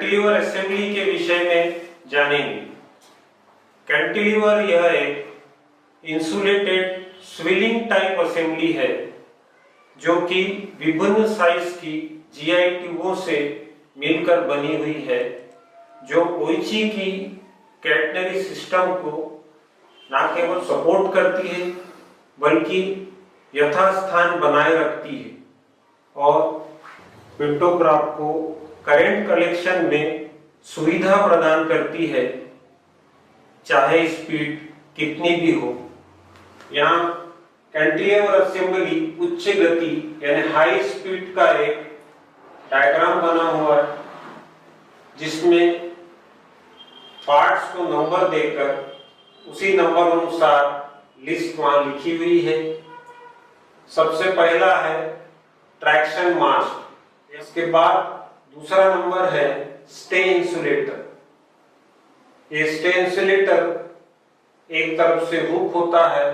Cantilever assembly के विषय में जानेंगे। कैंटिलीवर यह एक इंसुलेटेड स्विलिंग टाइप असेंबली है जो कि विभिन्न साइज की जीआई ट्यूबों से मिलकर बनी हुई है, जो ओइची की कैटनरी सिस्टम को न केवल सपोर्ट करती है बल्कि यथास्थान बनाए रखती है और पिंटोग्राफ को करंट कलेक्शन में सुविधा प्रदान करती है, चाहे स्पीड कितनी भी हो। यहाँ कैंटिलीवर असेंबली उच्च गति यानी हाई स्पीड का एक डायग्राम बना हुआ है, जिसमें पार्ट्स को नंबर देकर उसी नंबर अनुसार लिस्ट वहां लिखी हुई है। सबसे पहला है ट्रैक्शन मास्ट, इसके बाद दूसरा नंबर है स्टे इंसुलेटर। ये स्टे इंसुलेटर एक तरफ से हुक होता है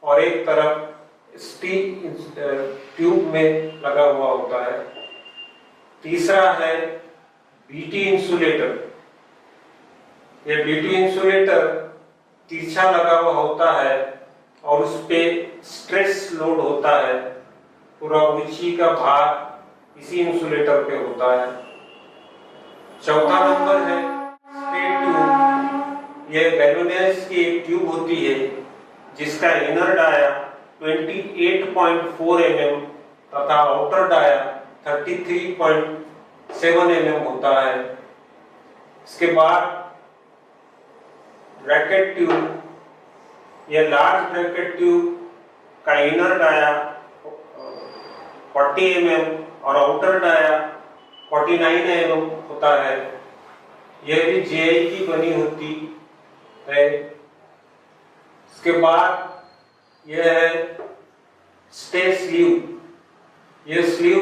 और एक तरफ स्टील ट्यूब में लगा हुआ होता है। तीसरा है बीटी इंसुलेटर। ये बीटी इंसुलेटर तिरछा लगा हुआ होता है और उस पे स्ट्रेस लोड होता है, पूरा ओइची का भार इसी इंसुलेटर पे होता है। चौथा नंबर है स्टे ट्यूब। यह गैल्वेनाइज्ड की एक ट्यूब होती है जिसका इनर डाया 28.4 mm तथा आउटर डाया 33.7 mm होता है। इसके बाद ब्रैकेट ट्यूब, यह लार्ज ब्रैकेट ट्यूब का इनर डाया 40 mm और आउटर डाया 49 mm होता है। यह भी जीआई की बनी होती है। इसके बाद यह है स्टे स्लीव। यह स्लीव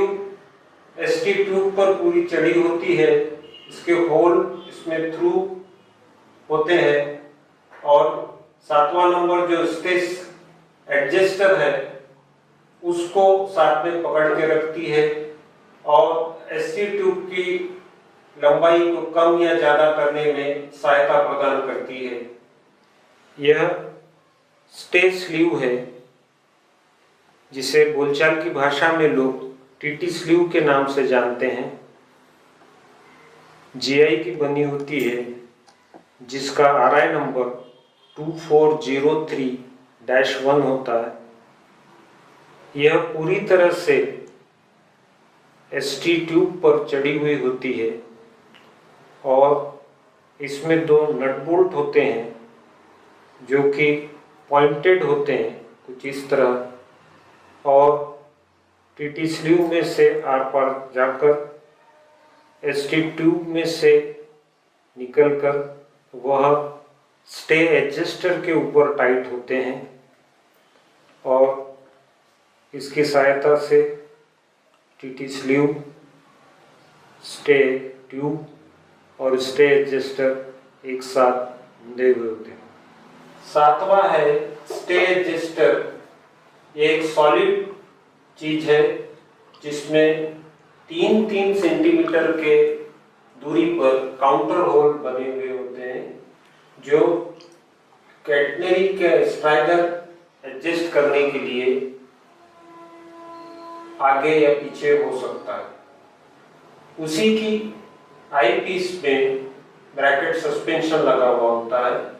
एसटी ट्यूब पर पूरी चढ़ी होती है। इसके होल इसमें थ्रू होते हैं और सातवां नंबर जो स्टेस एडजस्टर है उसको साथ में पकड़ के रखती है और एसटी ट्यूब की लंबाई को कम या ज्यादा करने में सहायता प्रदान करती है। यह स्टे स्लीव है, जिसे बोलचाल की भाषा में लोग टीटी स्लीव के नाम से जानते हैं। जीआई की बनी होती है, जिसका आरआई नंबर 2403-1 होता है। यह पूरी तरह से एसटी ट्यूब पर चढ़ी हुई होती है और इसमें दो नट बोल्ट होते हैं जो कि पॉइंटेड होते हैं कुछ इस तरह, और टीटी स्लीव में से आर पार जाकर एसटी ट्यूब में से निकलकर वह स्टे एडजस्टर के ऊपर टाइट होते हैं और इसकी सहायता से टीटी स्लीव, स्टे ट्यूब और स्टे एडजस्टर एक साथ बंधे हुए होते हैं। सातवां है स्टे एडजस्टर। ये एक सॉलिड चीज है जिसमें 3-3 सेंटीमीटर के दूरी पर काउंटर होल बने हुए होते हैं, जो कैटनरी के स्ट्राइडर एडजस्ट करने के लिए आगे या पीछे हो सकता है। उसी की आई पीस में ब्रैकेट सस्पेंशन लगा हुआ होता है।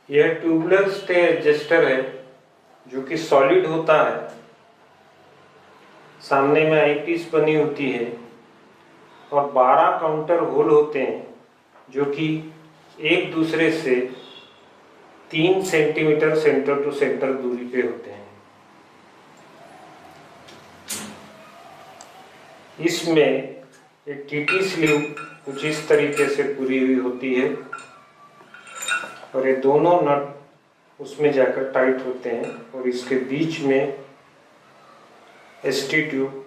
यह ट्यूबुलर स्टे एडजस्टर है जो कि सॉलिड होता है। सामने में आई पीस बनी होती है और 12 काउंटर होल होते हैं जो कि एक दूसरे से 3 सेंटीमीटर सेंटर टू सेंटर दूरी पे होते हैं। इसमें एक टीटी स्लीव कुछ इस तरीके से पूरी हुई होती है और ये दोनों नट उसमें जाकर टाइट होते हैं और इसके बीच में एसटी ट्यूब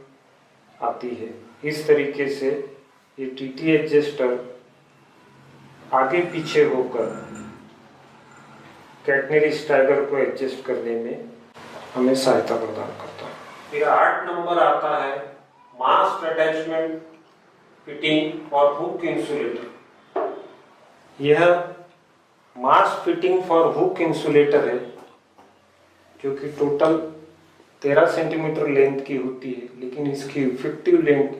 आती है। इस तरीके से ये टीटी एडजस्टर आगे पीछे होकर कैटनरी स्ट्राइडर को एडजस्ट करने में हमें सहायता प्रदान करता है। फिर 8 नंबर आता है मास्ट अटैचमेंट फिटिंग और हुक इंसुलेटर। यह मास फिटिंग फॉर हुक इंसुलेटर है, जो कि टोटल 13 सेंटीमीटर लेंथ की होती है, लेकिन इसकी इफेक्टिव लेंथ,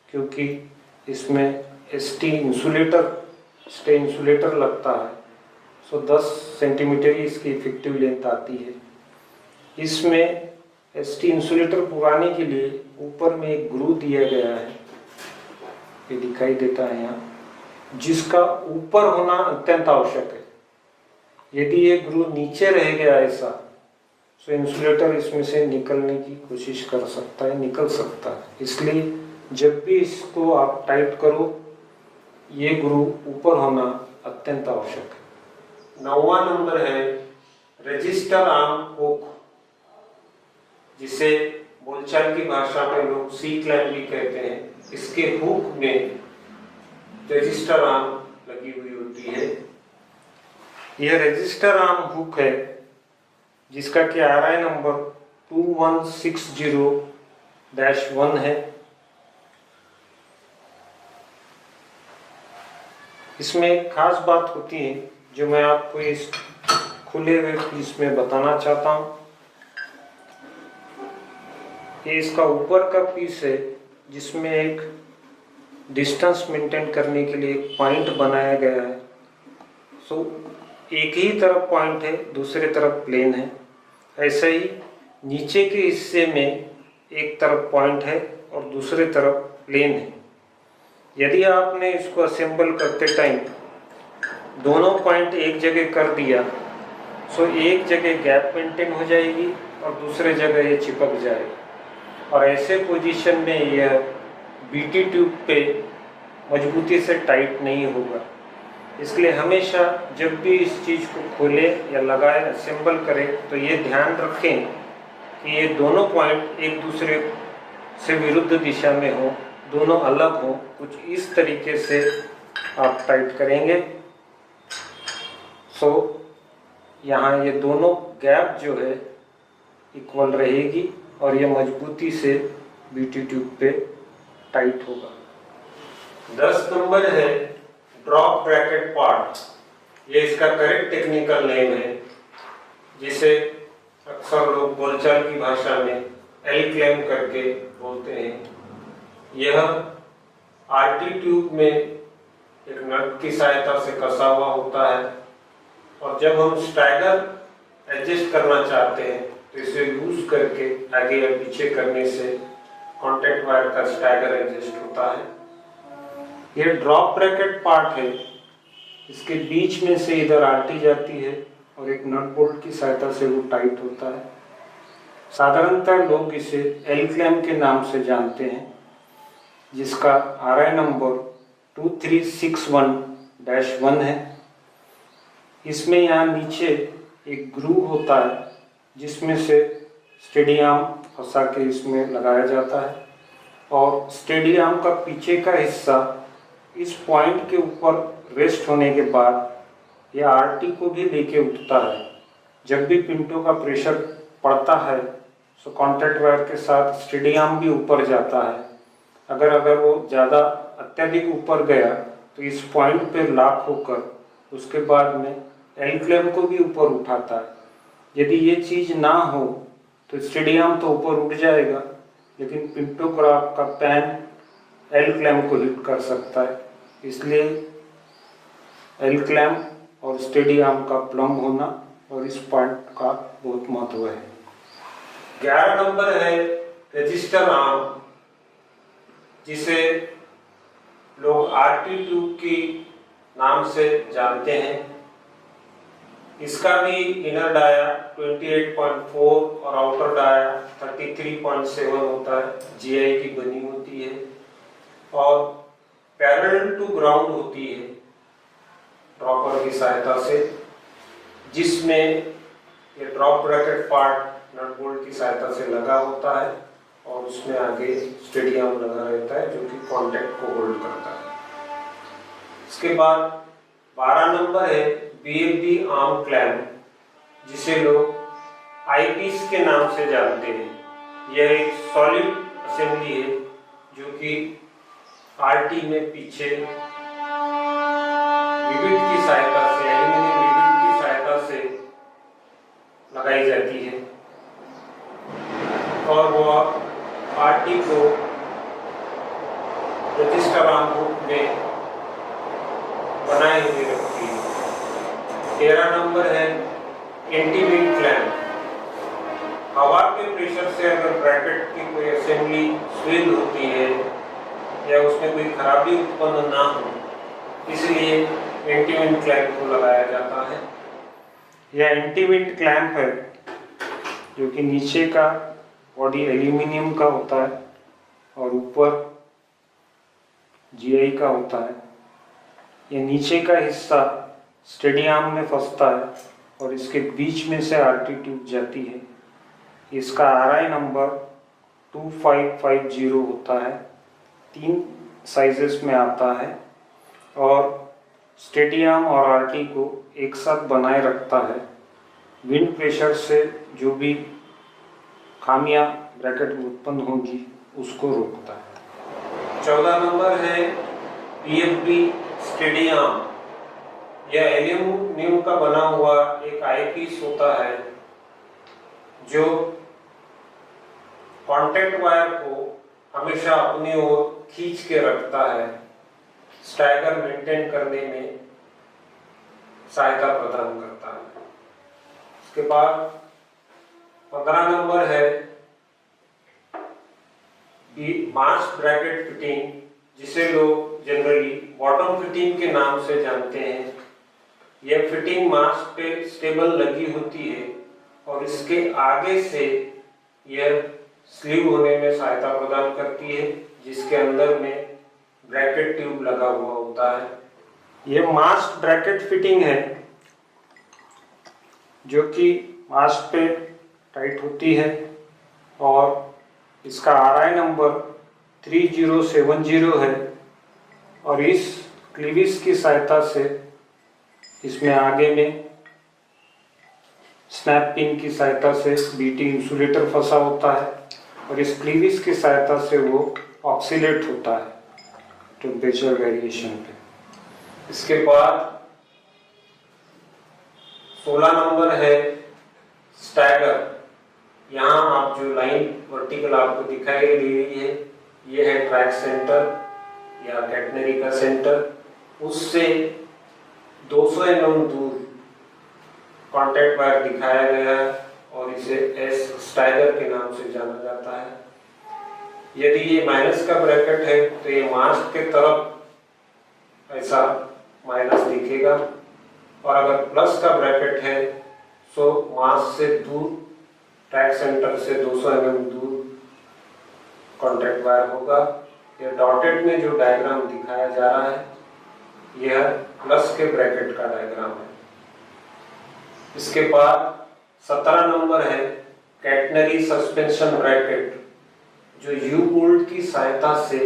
क्योंकि इसमें स्टे इंसुलेटर लगता है, सो 10 सेंटीमीटर ही इसकी इफेक्टिव लेंथ आती है। इसमें स्टे इंसुलेटर पुराने के लिए ऊपर में एक ग्रू दिया गया है, ये दिखाई देता है यहाँ, जिसका ऊपर होना अत्यंत आवश्यक है। यदि ये ग्रू नीचे रह गया ऐसा, तो इंसुलेटर इसमें से निकलने की कोशिश कर सकता है, निकल सकता है। इसलिए जब भी इसको आप टाइट करो, ये ग्रू ऊपर होना अत्यंत आवश्यक है। 9वां नंबर है रजिस्टर आर्म हुक, जिसे बोलचाल की भाषा में लोग सी क्लैंप भी कहते हैं। इसके हुक में रजिस्टर आर्म लगी हुई होती है। यह रजिस्टर आर्म हुक है, जिसका कि RI नंबर 2160-1 है। इसमें एक खास बात होती है जो मैं आपको इस खुले हुए पीस में बताना चाहता हूँ। ये इसका ऊपर का पीस है, जिसमें एक डिस्टेंस मेंटेन करने के लिए एक पॉइंट बनाया गया है। सो एक ही तरफ पॉइंट है, दूसरे तरफ प्लेन है। ऐसे ही नीचे के हिस्से में एक तरफ पॉइंट है और दूसरे तरफ प्लेन है। यदि आपने इसको असेंबल करते टाइम दोनों पॉइंट एक जगह कर दिया, सो एक जगह गैप मेंटेन हो जाएगी और दूसरे जगह ये चिपक जाएगी, और ऐसे पोजीशन में यह BT ट्यूब पे मजबूती से टाइट नहीं होगा। इसलिए हमेशा जब भी इस चीज़ को खोले या लगाए, असेंबल करें, तो ये ध्यान रखें कि ये दोनों पॉइंट एक दूसरे से विरुद्ध दिशा में हो, दोनों अलग हो। कुछ इस तरीके से आप टाइट करेंगे, सो यहाँ ये दोनों गैप जो है इक्वल रहेगी और ये मजबूती से BT ट्यूब पे टाइट होगा। 10 नंबर है ड्रॉप ब्रैकेट पार्ट। ये इसका करेक्ट टेक्निकल नेम है, जिसे अक्सर लोग बोलचाल की भाषा में L क्लैंप करके बोलते हैं। यह RT ट्यूब में एक नट की सहायता से कसा हुआ होता है, और जब हम स्टैगर एडजस्ट करना चाहते हैं तो इसे यूज करके आगे या पीछे करने से कॉन्टैक्ट वायर का स्टैगर एडजस्ट होता है। यह ड्रॉप ब्रैकेट पार्ट है, इसके बीच में से इधर RT जाती है और एक नट बोल्ट की सहायता से वो टाइट होता है। साधारणतः लोग इसे L क्लैंप के नाम से जानते हैं, जिसका RI नंबर 2361-1 है। इसमें यहाँ नीचे एक ग्रूव होता है, जिसमें से स्टेडी आर्म फंसा के इसमें लगाया जाता है, और स्टेडी आर्म का पीछे का हिस्सा इस पॉइंट के ऊपर रेस्ट होने के बाद यह RT को भी लेके उठता है। जब भी पिंटो का प्रेशर पड़ता है, सो कॉन्टैक्ट वायर के साथ स्टेडी आर्म भी ऊपर जाता है। अगर वो ज़्यादा अत्यधिक ऊपर गया तो इस पॉइंट पे लॉक होकर उसके बाद में L क्लैंप को भी ऊपर उठाता है। यदि ये चीज़ ना हो तो स्टेडी आर्म तो ऊपर उठ जाएगा, लेकिन पिंटोग्राफ का पैन L क्लैंप को हिट कर सकता है। इसलिए L क्लैंप और स्टेडी आर्म का प्लम्ब होना और इस पॉइंट का बहुत महत्व है। 11 नंबर है रजिस्टर आर्म, जिसे लोग RT ट्यूब की नाम से जानते हैं। इसका भी इनर डाया 28.4 और आउटर डाया 33.7 होता है। GI की बनी होती है और पैरेलल टू ग्राउंड होती है ड्रॉपर की सहायता से, जिसमें ये drop bracket part nut bolt की सहायता से लगा होता है और उसमें आगे स्टेडी आर्म लगा रहता है, जो कि कॉन्टैक्ट को होल्ड करता है। इसके बाद 12 नंबर है BFD आर्म क्लैंप, जिसे लोग आईपीस के नाम से जानते हैं। यह एक सॉलिड असेंबली है जो कि आरटी में पीछे रिवेट की सहायता से, एल्यूमिनियम रिवेट की सहायता से लगाई जाती है और वह आरटी को रजिस्टर आर्म रूप में बनाए हुए रखती है। 13 नंबर है एंटी-विंड क्लैंप। हवा के प्रेशर से अगर ब्रैकेट की कोई असेंबली स्विल होती है या उसमें कोई खराबी उत्पन्न ना हो, इसलिए एंटी-विंड क्लैंप को लगाया जाता है। यह एंटी-विंड क्लैंप है जो कि नीचे का बॉडी एल्यूमिनियम का होता है और ऊपर जीआई का होता है। यह नीचे का हिस्सा स्टेडी आर्म में फंसता है और इसके बीच में से आरटी ट्यूब जाती है। इसका आरआई नंबर 2550 होता है। 3 साइजेस में आता है और स्टेडी आर्म और आरटी को एक साथ बनाए रखता है। विंड प्रेशर से जो भी खामियां ब्रैकेट में उत्पन्न होंगी उसको रोकता है। 14 नंबर है पीएफबी स्टेडी आर्म। यह एल्यूमिनियम का बना हुआ एक आईपीस होता है जो कांटेक्ट वायर को हमेशा अपनी ओर खींच के रखता है, स्टैगर मेंटेन करने में सहायता प्रदान करता है। उसके बाद 15 नंबर है मास ब्रैकेट फिटिंग, जिसे लोग जनरली बॉटम फिटिंग के नाम से जानते हैं। यह फिटिंग मास पे स्टेबल लगी होती है और इसके आगे से यह स्लीव होने में सहायता प्रदान करती है, जिसके अंदर में ब्रैकेट ट्यूब लगा हुआ होता है। यह मास्ट ब्रैकेट फिटिंग है जो कि मास्ट पे टाइट होती है और इसका आरआई नंबर 3070 है और इस क्लीविस की सहायता से इसमें आगे में स्नैप पिन की सहायता से बीटी इंसुलेटर फंसा होता है और इस क्लीविस की सहायता से वो ऑक्सीलेट होता है टेम्परेचर वेरिएशन पे। इसके बाद 16 नंबर है स्टैगर। यहाँ आप जो लाइन वर्टिकल आपको दिखाई दे रही है, ये है ट्रैक सेंटर या कैटनरी का सेंटर। उससे 200 mm दूर कांटेक्ट वायर दिखाया गया है और इसे एस स्टैगर के नाम से जाना जाता है। यदि ये माइनस का ब्रैकेट है तो ये मास्क के तरफ ऐसा माइनस दिखेगा और अगर प्लस का ब्रैकेट है तो मास्क से दूर, ट्रैक सेंटर से 200 mm दूर कांटेक्ट वायर होगा। यह डॉटेड में जो डायग्राम दिखाया जा रहा है यह प्लस के ब्रैकेट का डायग्राम है। इसके बाद 17 नंबर है कैटनरी सस्पेंशन ब्रैकेट, जो यू बोल्ट की सहायता से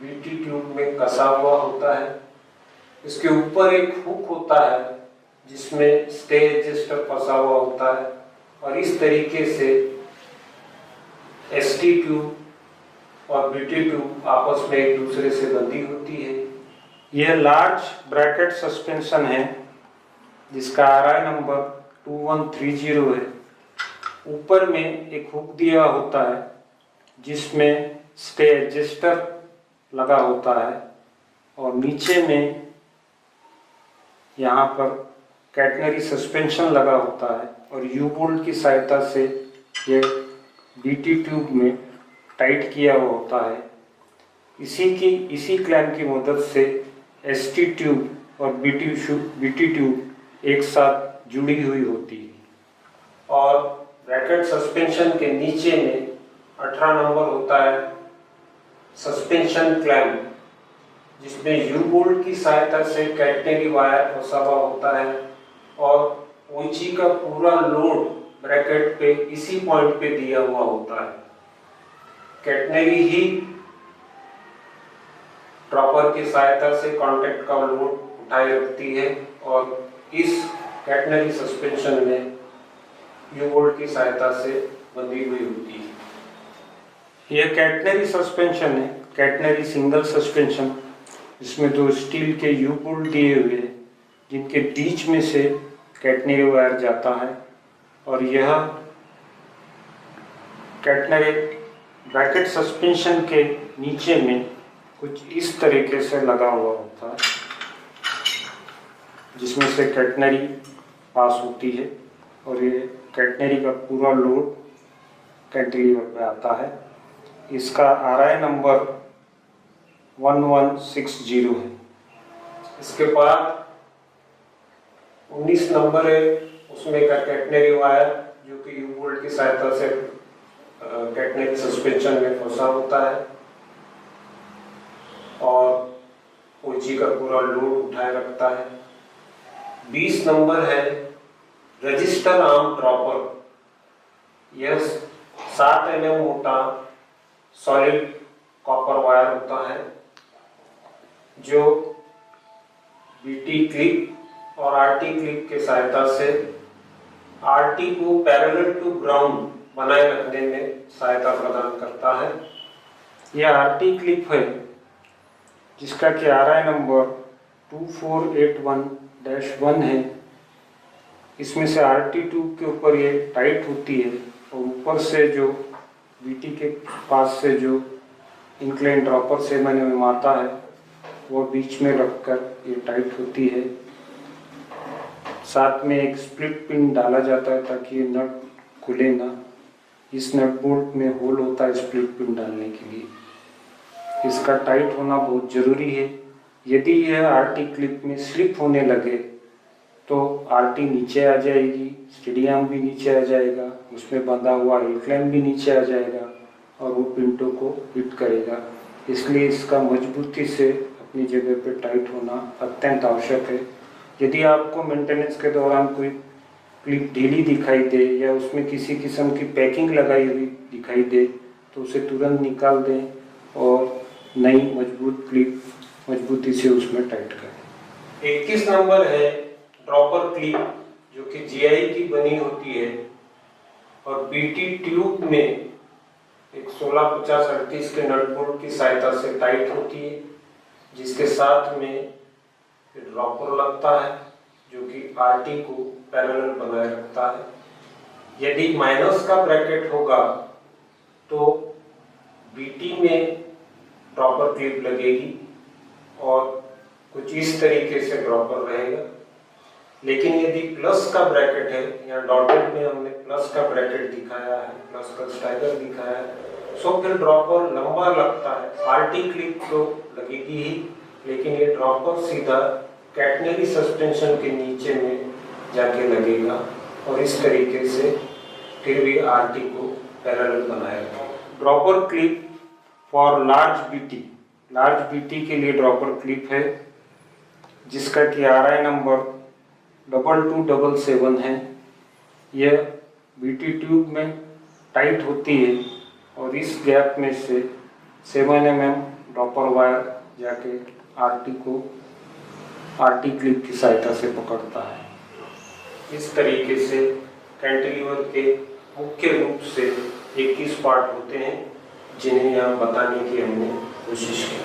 बीटी ट्यूब में कसा हुआ होता है। इसके ऊपर एक हुक होता है जिसमें स्टे एडजस्टर फंसा हुआ होता है और इस तरीके से एसटी ट्यूब और बीटी ट्यूब आपस में एक दूसरे से बंधी होती है। यह लार्ज ब्रैकेट सस्पेंशन है जिसका आरआई नंबर 2130 है। ऊपर में एक हुक दिया होता है जिसमें स्टे एडजस्टर लगा होता है और नीचे में यहाँ पर कैटनरी सस्पेंशन लगा होता है और यू बोल्ट की सहायता से यह बीटी ट्यूब में टाइट किया हुआ होता है। इसी क्लैंप की मदद से एसटी ट्यूब और बीटी ट्यूब एक साथ जुड़ी हुई होती है। और ब्रैकेट सस्पेंशन के नीचे में 18 नंबर होता है सस्पेंशन क्लैंप, जिसमें यू बोल्ट की सहायता से कैटनरी वायर फंसा हुआ होता है और ऊंची का पूरा लोड ब्रैकेट पे इसी पॉइंट पे दिया हुआ होता है। कैटनरी ही ड्रॉपर की सहायता से कांटेक्ट का लोड उठाए रखती है और इस कैटनरी सस्पेंशन में यू बोल्ट की सहायता से बंधी हुई होती है। यह कैटनरी सस्पेंशन है कैटनरी सिंगल सस्पेंशन, इसमें दो स्टील के यू बोल्ट दिए हुए हैं जिनके बीच में से कैटनरी वायर जाता है और यह कैटनरी ब्रैकेट सस्पेंशन के नीचे में कुछ इस तरीके से लगा हुआ होता है जिसमें से कैटनरी पास होती है और ये कैटनरी का पूरा लोड कैंटिलीवर पे आता है। इसका RI नंबर 1160 है। इसके बाद 19 नंबर है, उसमें का कैटनरी वायर जो कि यू बोल्ट की सहायता से कैटनरी सस्पेंशन में फंसा होता है और कोची का पूरा लोड उठाए रखता है। 20 नंबर है रजिस्टर आर्म ड्रॉपर। यह 7 mm मोटा सॉलिड कॉपर वायर होता है जो BT क्लिप और RT क्लिप के सहायता से RT को पैरेलल टू ग्राउंड बनाए रखने में सहायता प्रदान करता है। यह RT क्लिप है जिसका कि RI नंबर 2481-1 है। इसमें से RT ट्यूब के ऊपर ये टाइट होती है और ऊपर से जो BT के पास से जो इंक्लाइन ड्रॉपर से मैंने आता है वो बीच में रखकर ये टाइट होती है। साथ में एक स्प्लिट पिन डाला जाता है ताकि ये नट खुले ना। इस नट बोल्ट में होल होता है स्प्लिट पिन डालने के लिए। इसका टाइट होना बहुत ज़रूरी है। यदि यह RT क्लिप में स्लिप होने लगे तो RT नीचे आ जाएगी, स्टडी आर्म भी नीचे आ जाएगा, उसमें बंधा हुआ इंक्लाइन भी नीचे आ जाएगा और वो पिंटो को हिट करेगा। इसलिए इसका मजबूती से अपनी जगह पे टाइट होना अत्यंत आवश्यक है। यदि आपको मेंटेनेंस के दौरान कोई क्लिप ढीली दिखाई दे या उसमें किसी किस्म की पैकिंग लगाई हुई दिखाई दे तो उसे तुरंत निकाल दें और नई मजबूत क्लिप मजबूती से उसमें टाइट करें। 21 नंबर है ड्रॉपर क्लिप जो कि GI की बनी होती है और BT ट्यूब में एक 1650-38 के नट बोल्ट की सहायता से टाइट होती है जिसके साथ में ड्रॉपर लगता है जो कि RT को पैरेलल बनाए रखता है। यदि माइनस का ब्रैकेट होगा तो BT में ड्रॉपर क्लिप लगेगी और कुछ इस तरीके से ड्रॉपर रहेगा। लेकिन यदि प्लस का ब्रैकेट है, या डॉटेड में हमने प्लस का ब्रैकेट दिखाया है, प्लस का स्टाइगर दिखाया है, तो फिर ड्रॉपर लंबा लगता है। RT क्लिप तो लगेगी ही, लेकिन ये ड्रॉपर सीधा कैटनरी सस्पेंशन के नीचे में जाके लगेगा और इस तरीके से फिर भी RT को पैरेलल बनाएगा। Dropper clip for large BT के लिए ड्रॉपर क्लिप है जिसका कि RI नंबर 2277 है। यह BT ट्यूब में टाइट होती है और इस गैप में से 7 mm ड्रॉपर वायर जाके RT क्लिप की सहायता से पकड़ता है। इस तरीके से कैंटिलीवर के मुख्य रूप से 21 पार्ट होते हैं जिन्हें यहाँ बताने की हमने कोशिश की।